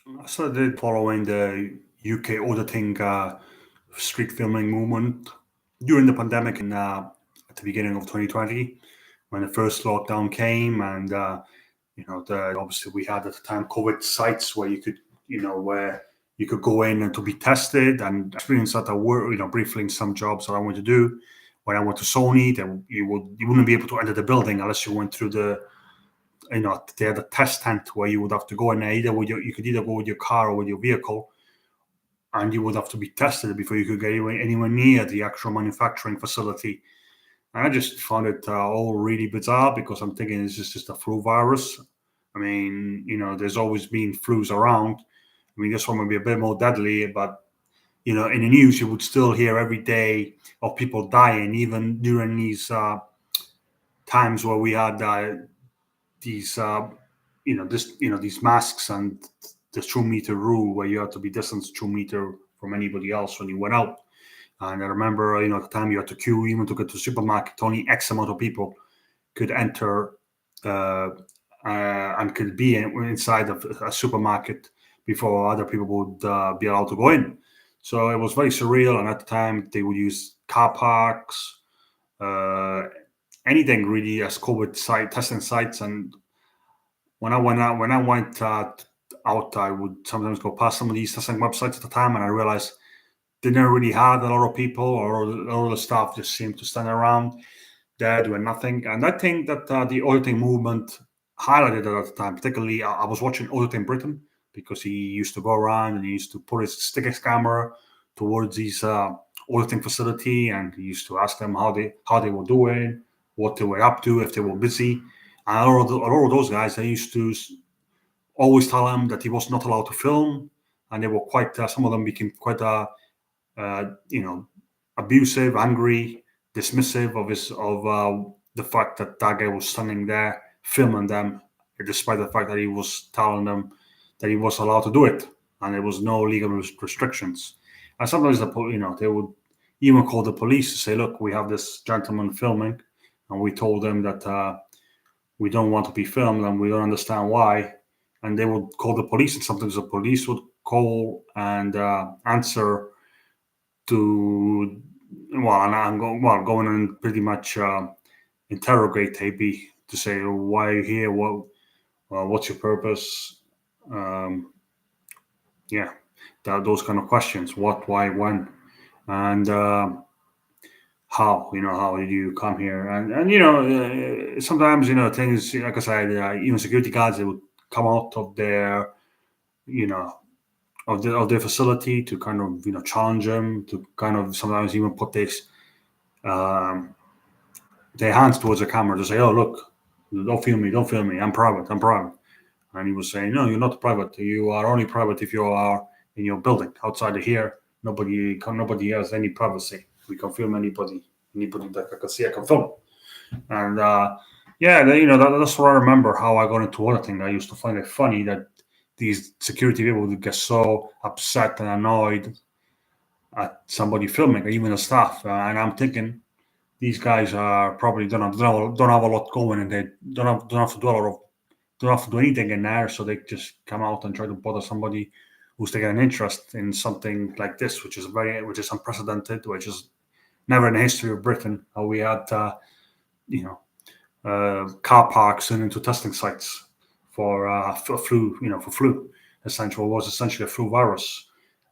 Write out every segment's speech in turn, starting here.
I started following the UK auditing street filming movement during the pandemic at the beginning of 2020 when the first lockdown came, and obviously we had at the time COVID sites where you could where you could go in and to be tested and experience that. I work briefly in some jobs that I wanted to do. When I went to Sony, then you wouldn't be able to enter the building unless you went through the they had a test tent where you would have to go in there either you could either go with your car or with your vehicle, and you would have to be tested before you could get anywhere near the actual manufacturing facility. And I just found it all really bizarre because I'm thinking this is just a flu virus. I mean, there's always been flus around. I mean, this one would be a bit more deadly, but in the news you would still hear every day of people dying, even during these times where we had these these masks and the 2 meter rule where you had to be distanced 2 meter from anybody else when you went out. And I remember, at the time you had to queue even to get to the supermarket. Only X amount of people could enter and could be inside of a supermarket before other people would be allowed to go in. So it was very surreal. And at the time, they would use car parks, uh, anything really as COVID site testing sites. And when I went out, I would sometimes go past some of these testing websites at the time, and I realized they never really had a lot of people, or all the staff just seemed to stand around there doing nothing. And I think that the auditing movement highlighted it at the time. Particularly, I was watching Auditing Britain because he used to go around and he used to put stick his camera towards these auditing facility, and he used to ask them how they were doing, what they were up to, if they were busy. And all of those guys, they used to always tell him that he was not allowed to film, and they were quite. Some of them became quite uh, you know, abusive, angry, dismissive of the fact that that guy was standing there filming them, despite the fact that he was telling them that he was allowed to do it and there was no legal restrictions. And sometimes they would even call the police to say, "Look, we have this gentleman filming, and we told them that we don't want to be filmed and we don't understand why." And they would call the police, and sometimes the police would call and answer to and I'm going and pretty much interrogate AB to say why are you here, what's your purpose, um, yeah, those kind of questions, what, why, when, and how did you come here, and sometimes things like I said, even security guards, they would come out of their you know of their facility to kind of challenge them, to kind of sometimes even put um, their hands towards the camera to say, "Oh, look, don't film me. I'm private." And he was saying, "No, you're not private. You are only private if you are in your building. Outside of here, nobody has any privacy. We can film anybody that I can see, I can film." And yeah, that's what I remember how I got into auditing. I used to find it funny that these security people would get so upset and annoyed at somebody filming, or even the staff. And I'm thinking these guys are probably don't have a lot going, and they don't have to do a lot of don't have to do anything in there, so they just come out and try to bother somebody who's taking an interest in something like this, which is unprecedented, which is never in the history of Britain. How we had you know car parks and into testing sites for flu, for flu. Essentially, was essentially a flu virus.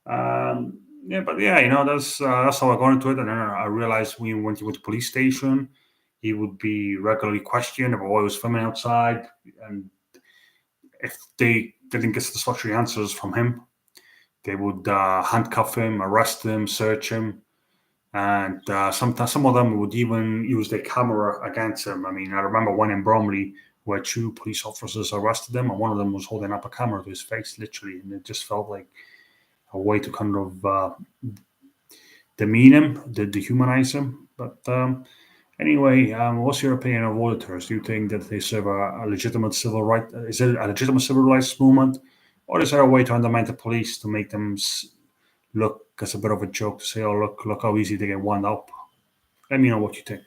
Yeah, but yeah, that's how I got into it, and then I realized when we went to the police station, he would be regularly questioned about why he was filming outside, and if they didn't get satisfactory answers from him, they would handcuff him, arrest him, search him, and sometimes some of them would even use their camera against him. I mean, I remember one in Bromley where two police officers arrested him, and one of them was holding up a camera to his face, literally, and it just felt like a way to kind of demean him, dehumanize him. But anyway, what's your opinion of auditors? Do you think that they serve a legitimate civil right? Is it a legitimate civil rights movement, or is there a way to undermine the police to make them look as a bit of a joke to say, "Oh, look how easy they get wound up"? Let me know what you think.